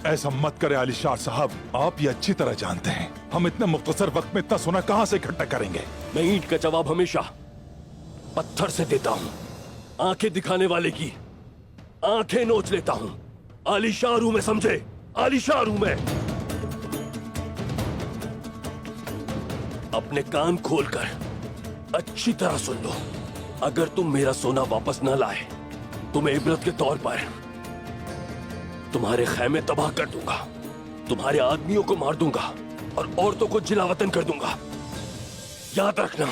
ऐसा मत करे आलिशार साहब, आप ये अच्छी तरह जानते हैं हम इतने मुख्तसर वक्त में इतना सोना कहाँ से इकट्ठा करेंगे। मैं ईंट का जवाब हमेशा पत्थर से देता हूँ। आंखें दिखाने वाले की आंखें नोच लेता हूँ। आलिशार हूं मैं, समझे? आलिशार हूं मैं। अपने कान खोलकर अच्छी तरह सुन लो। अगर तुम मेरा सोना वापस न लाए तो मैं इबरत के तौर पर तुम्हारे खैमे तबाह कर दूंगा, तुम्हारे आदमियों को मार दूंगा और औरतों को जिलावतन कर दूंगा। याद रखना।